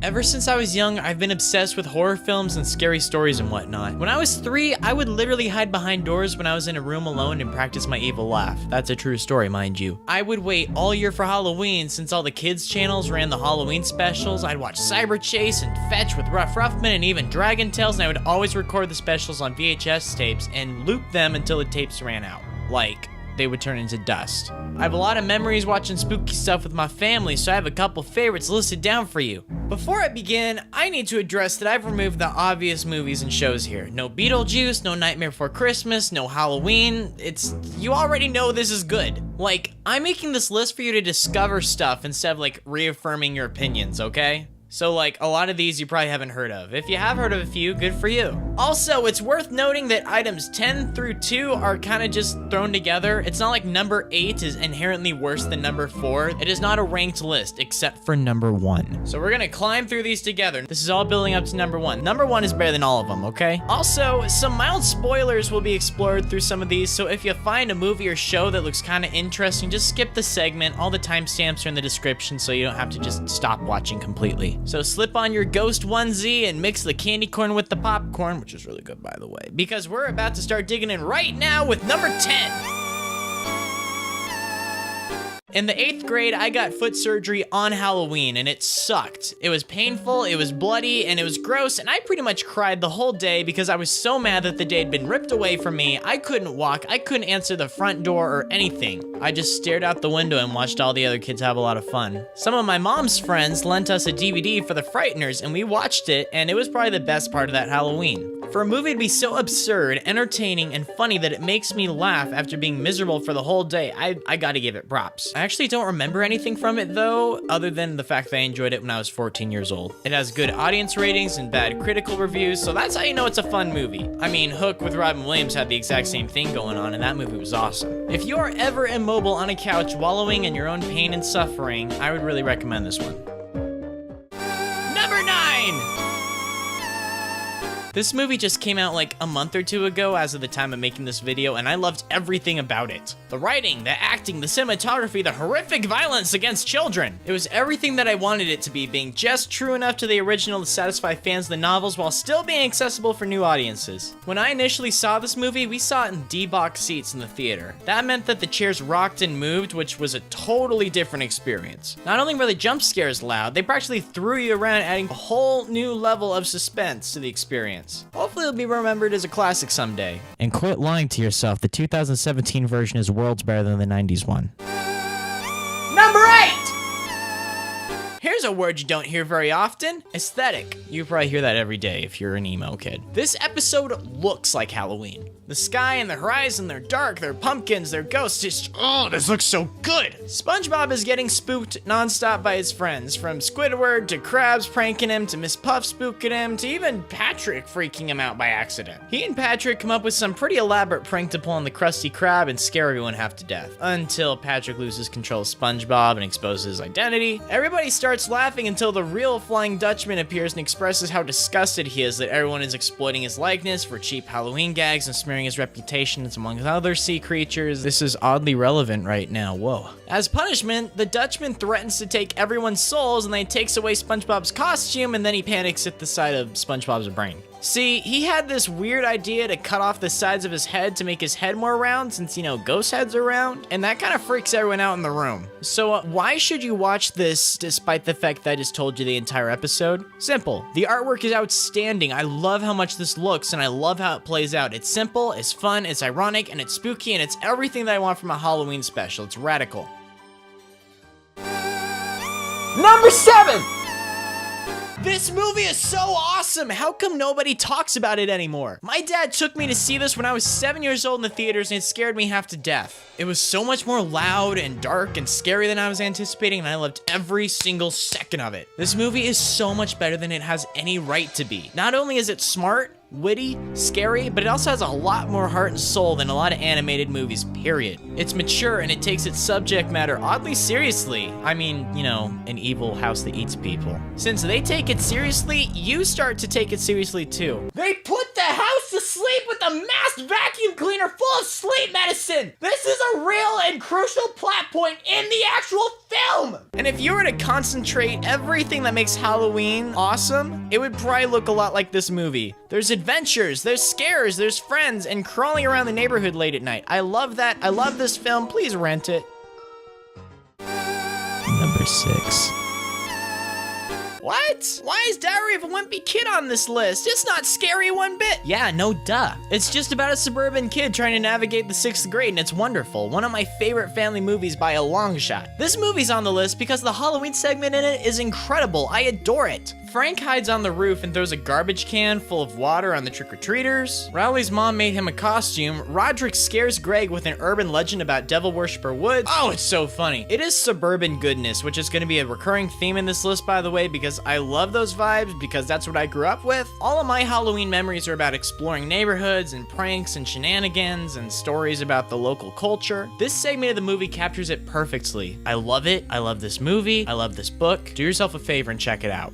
Ever since I was young, I've been obsessed with horror films and scary stories and whatnot. When I was 3, I would literally hide behind doors when I was in a room alone and practice my evil laugh. That's a true story, mind you. I would wait all year for Halloween since all the kids' channels ran the Halloween specials. I'd watch Cyber Chase and Fetch with Ruff Ruffman and even Dragon Tales, and I would always record the specials on VHS tapes and loop them until the tapes ran out. Like, they would turn into dust. I have a lot of memories watching spooky stuff with my family, so I have a couple favorites listed down for you. Before I begin, I need to address that I've removed the obvious movies and shows here. No Beetlejuice, no Nightmare Before Christmas, no Halloween. You already know this is good. Like, I'm making this list for you to discover stuff instead of like reaffirming your opinions, okay? So like, a lot of these you probably haven't heard of. If you have heard of a few, good for you. Also, it's worth noting that items 10 through 2 are kind of just thrown together. It's not like number 8 is inherently worse than number 4. It is not a ranked list, except for number 1. So we're gonna climb through these together. This is all building up to number 1. Number 1 is better than all of them, okay? Also, some mild spoilers will be explored through some of these, so if you find a movie or show that looks kind of interesting, just skip the segment. All the timestamps are in the description, so you don't have to just stop watching completely. So slip on your ghost onesie and mix the candy corn with the popcorn, which is really good, by the way, because we're about to start digging in right now with number 10. In the 8th grade, I got foot surgery on Halloween, and it sucked. It was painful, it was bloody, and it was gross, and I pretty much cried the whole day because I was so mad that the day had been ripped away from me. I couldn't walk, I couldn't answer the front door or anything. I just stared out the window and watched all the other kids have a lot of fun. Some of my mom's friends lent us a DVD for The Frighteners, and we watched it, and it was probably the best part of that Halloween. For a movie to be so absurd, entertaining, and funny that it makes me laugh after being miserable for the whole day, I gotta give it props. I actually don't remember anything from it though, other than the fact that I enjoyed it when I was 14 years old. It has good audience ratings and bad critical reviews, so that's how you know it's a fun movie. I mean, Hook with Robin Williams had the exact same thing going on, and that movie was awesome. If you are ever immobile on a couch wallowing in your own pain and suffering, I would really recommend this one. Number 9! This movie just came out like a month or 2 ago as of the time of making this video, and I loved everything about it. The writing, the acting, the cinematography, the horrific violence against children. It was everything that I wanted it to be, being just true enough to the original to satisfy fans of the novels while still being accessible for new audiences. When I initially saw this movie, we saw it in D-box seats in the theater. That meant that the chairs rocked and moved, which was a totally different experience. Not only were the jump scares loud, they practically threw you around, adding a whole new level of suspense to the experience. Hopefully it'll be remembered as a classic someday. And quit lying to yourself, the 2017 version is worlds better than the 90s one. Number 8! Here's a word you don't hear very often, aesthetic. You probably hear that every day if you're an emo kid. This episode looks like Halloween. The sky and the horizon, they're dark, they're pumpkins, they're ghosts, this looks so good. SpongeBob is getting spooked nonstop by his friends, from Squidward to Krabs pranking him, to Miss Puff spooking him, to even Patrick freaking him out by accident. He and Patrick come up with some pretty elaborate prank to pull on the Krusty Krab and scare everyone half to death, until Patrick loses control of SpongeBob and exposes his identity. Everybody starts laughing until the real Flying Dutchman appears and expresses how disgusted he is that everyone is exploiting his likeness for cheap Halloween gags and smearing his reputation among other sea creatures. This is oddly relevant right now, whoa. As punishment, the Dutchman threatens to take everyone's souls and then he takes away SpongeBob's costume and then he panics at the sight of SpongeBob's brain. See, he had this weird idea to cut off the sides of his head to make his head more round since, ghost heads are round, and that kind of freaks everyone out in the room. So why should you watch this despite the fact that I just told you the entire episode? Simple. The artwork is outstanding. I love how much this looks, and I love how it plays out. It's simple, it's fun, it's ironic, and it's spooky, and it's everything that I want from a Halloween special. It's radical. Number 7! This movie is so awesome! How come nobody talks about it anymore? My dad took me to see this when I was 7 years old in the theaters and it scared me half to death. It was so much more loud and dark and scary than I was anticipating, and I loved every single second of it. This movie is so much better than it has any right to be. Not only is it smart, witty, scary, but it also has a lot more heart and soul than a lot of animated movies, period. It's mature and it takes its subject matter oddly seriously. I mean, an evil house that eats people. Since they take it seriously, you start to take it seriously too. They put the house sleep with a masked vacuum cleaner full of sleep medicine. This is a real and crucial plot point in the actual film. And if you were to concentrate everything that makes Halloween awesome, it would probably look a lot like this movie. There's adventures, there's scares, there's friends, and crawling around the neighborhood late at night. I love that. I love this film. Please rent it. Number 6. What? Why is Diary of a Wimpy Kid on this list? It's not scary one bit. Yeah, no duh. It's just about a suburban kid trying to navigate the 6th grade, and it's wonderful. One of my favorite family movies by a long shot. This movie's on the list because the Halloween segment in it is incredible. I adore it. Frank hides on the roof and throws a garbage can full of water on the trick-or-treaters. Rowley's mom made him a costume. Roderick scares Greg with an urban legend about Devil Worshipper Woods. Oh, it's so funny. It is suburban goodness, which is going to be a recurring theme in this list, by the way, because I love those vibes, because that's what I grew up with. All of my Halloween memories are about exploring neighborhoods and pranks and shenanigans and stories about the local culture. This segment of the movie captures it perfectly. I love it. I love this movie. I love this book. Do yourself a favor and check it out.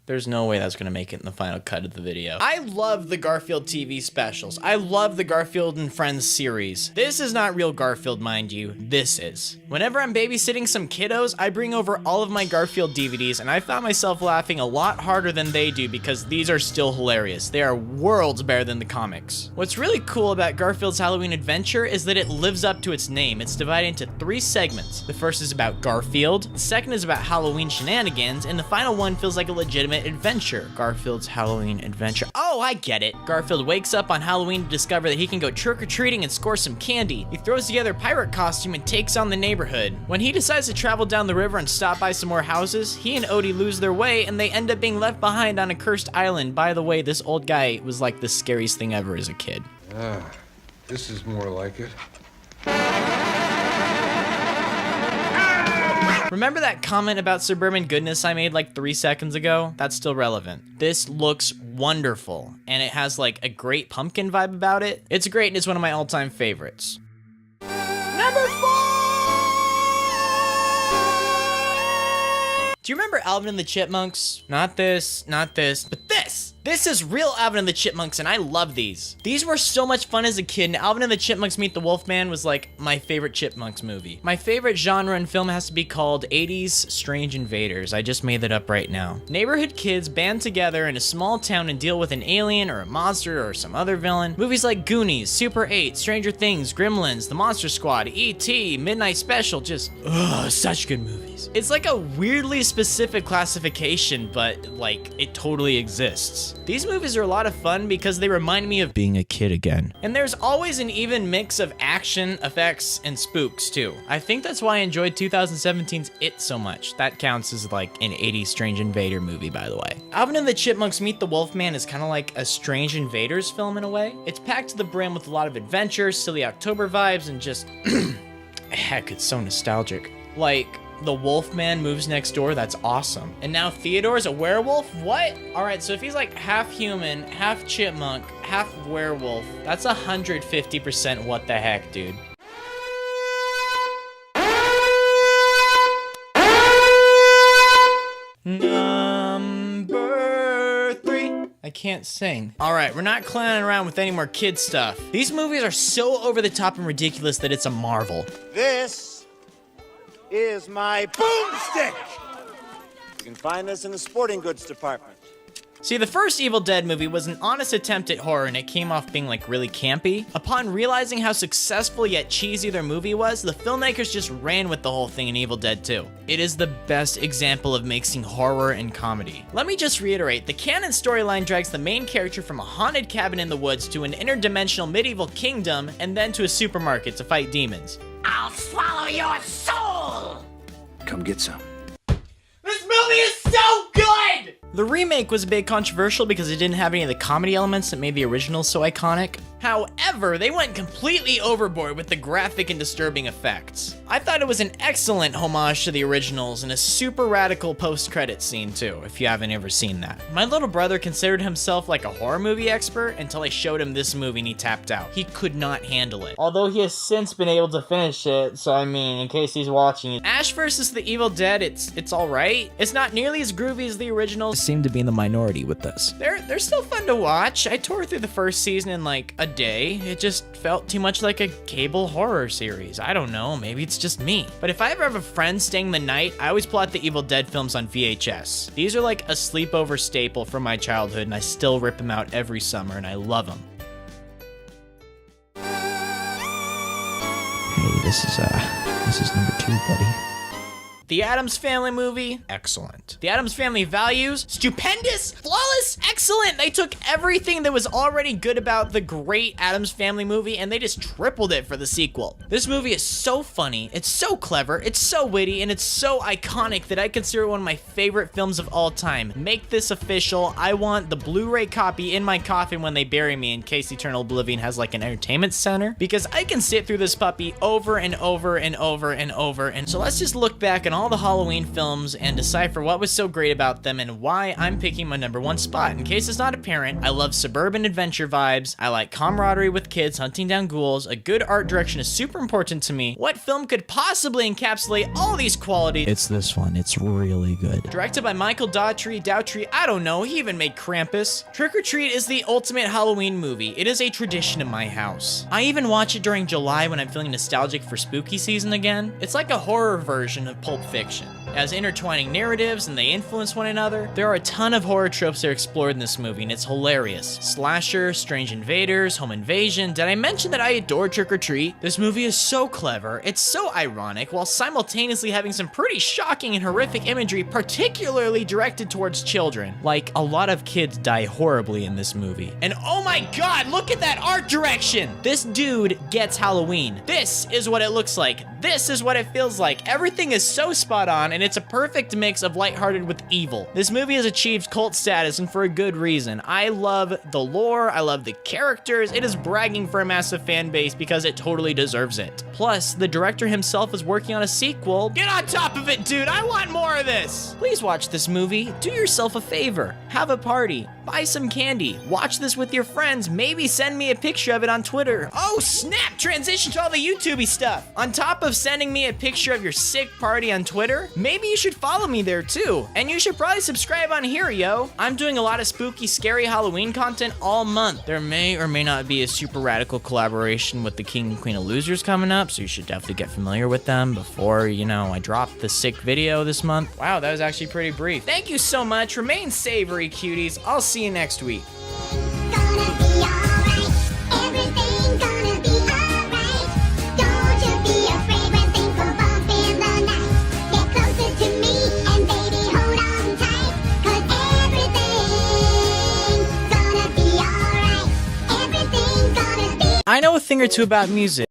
There's no way that's gonna make it in the final cut of the video. I love the Garfield TV specials. I love the Garfield and Friends series. This is not real Garfield, mind you. This is. Whenever I'm babysitting some kiddos, I bring over all of my Garfield DVDs, and I found myself laughing a lot harder than they do because these are still hilarious. They are worlds better than the comics. What's really cool about Garfield's Halloween Adventure is that it lives up to its name. It's divided into 3 segments. The first is about Garfield, the second is about Halloween shenanigans, and the final one feels like a legitimate adventure. Garfield's Halloween Adventure. Oh, I get it. Garfield wakes up on Halloween to discover that he can go trick-or-treating and score some candy. He throws together a pirate costume and takes on the neighborhood. When he decides to travel down the river and stop by some more houses, he and Odie lose their way and they end up being left behind on a cursed island. By the way, this old guy was like the scariest thing ever as a kid. Ah, this is more like it. Remember that comment about suburban goodness I made like 3 seconds ago? That's still relevant. This looks wonderful, and it has like a great pumpkin vibe about it. It's great, and it's one of my all-time favorites. Number 4! Do you remember Alvin and the Chipmunks? Not this, but this! This is real Alvin and the Chipmunks, and I love these. These were so much fun as a kid, and Alvin and the Chipmunks Meet the Wolfman was like my favorite Chipmunks movie. My favorite genre in film has to be called 80s Strange Invaders. I just made that up right now. Neighborhood kids band together in a small town and deal with an alien or a monster or some other villain. Movies like Goonies, Super 8, Stranger Things, Gremlins, The Monster Squad, E.T., Midnight Special, just, such good movies. It's like a weirdly specific classification, but like, it totally exists. These movies are a lot of fun because they remind me of being a kid again. And there's always an even mix of action, effects, and spooks too. I think that's why I enjoyed 2017's It so much. That counts as like an 80s Strange Invader movie, by the way. Alvin and the Chipmunks Meet the Wolfman is kind of like a Strange Invaders film in a way. It's packed to the brim with a lot of adventure, silly October vibes, and just, heck, it's so nostalgic. Like, the Wolfman moves next door, that's awesome. And now Theodore's a werewolf? What? Alright, so if he's like half human, half chipmunk, half werewolf, that's 150% what the heck, dude. Number 3. I can't sing. Alright, we're not clowning around with any more kid stuff. These movies are so over the top and ridiculous that it's a marvel. This is my boomstick. You can find this in the sporting goods department. See, the first Evil Dead movie was an honest attempt at horror, and it came off being like really campy. Upon realizing how successful yet cheesy their movie was, the filmmakers just ran with the whole thing in Evil Dead 2. It is the best example of mixing horror and comedy. Let me just reiterate, the canon storyline drags the main character from a haunted cabin in the woods to an interdimensional medieval kingdom, and then to a supermarket to fight demons. I'll swallow your soul! Come get some. This movie is so good! The remake was a bit controversial because it didn't have any of the comedy elements that made the original so iconic. However, they went completely overboard with the graphic and disturbing effects. I thought it was an excellent homage to the originals and a super radical post-credit scene too, if you haven't ever seen that. My little brother considered himself like a horror movie expert until I showed him this movie and he tapped out. He could not handle it. Although he has since been able to finish it, so I mean, in case he's watching it. Ash vs. the Evil Dead, it's alright. It's not nearly as groovy as the originals, seem to be in the minority with this. They're still fun to watch. I tore through the first season in like a day. It just felt too much like a cable horror series. I don't know, maybe it's just me. But if I ever have a friend staying the night, I always pull out the Evil Dead films on VHS. These are like a sleepover staple from my childhood, and I still rip them out every summer, and I love them. Hey, this is number 2, buddy. The Addams Family movie, excellent. The Addams Family values, stupendous, flawless, excellent. They took everything that was already good about the great Addams Family movie and they just tripled it for the sequel. This movie is so funny, it's so clever, it's so witty, and it's so iconic that I consider it one of my favorite films of all time. Make this official. I want the Blu-ray copy in my coffin when they bury me in case Eternal Oblivion has like an entertainment center, because I can sit through this puppy over and over and over and over. And so let's just look back on all the Halloween films and decipher what was so great about them and why I'm picking my number 1 spot. In case it's not apparent, I love suburban adventure vibes, I like camaraderie with kids hunting down ghouls, a good art direction is super important to me. What film could possibly encapsulate all these qualities? It's this one, it's really good. Directed by Michael Dowtry, I don't know, he even made Krampus. Trick or Treat is the ultimate Halloween movie. It is a tradition in my house. I even watch it during July when I'm feeling nostalgic for spooky season again. It's like a horror version of Pulp Fiction. It has intertwining narratives and they influence one another. There are a ton of horror tropes that are explored in this movie and it's hilarious. Slasher, strange invaders, home invasion. Did I mention that I adore Trick or Treat? This movie is so clever, it's so ironic, while simultaneously having some pretty shocking and horrific imagery, particularly directed towards children. Like, a lot of kids die horribly in this movie. And oh my god, look at that art direction! This dude gets Halloween. This is what it looks like. This is what it feels like. Everything is so spot on, and it's a perfect mix of lighthearted with evil. This movie has achieved cult status, and for a good reason. I love the lore, I love the characters, it is bragging for a massive fan base because it totally deserves it. Plus, the director himself is working on a sequel. Get on top of it, dude, I want more of this! Please watch this movie, do yourself a favor, have a party, buy some candy, watch this with your friends, maybe send me a picture of it on Twitter. Oh snap, transition to all the YouTubey stuff. On top of sending me a picture of your sick party on Twitter, maybe you should follow me there too. And you should probably subscribe on here, yo. I'm doing a lot of spooky, scary Halloween content all month. There may or may not be a super radical collaboration with the King and Queen of Losers coming up, so you should definitely get familiar with them before, you know, I drop the sick video this month. Wow, that was actually pretty brief. Thank you so much. Remain savory, cuties. I'll see you next week. Gonna be alright. Everything gonna be alright. Don't you be afraid when things go bump in the night. Get closer to me and baby hold on tight. 'Cause everything's gonna be alright. Everything's gonna be I know a thing or two about music.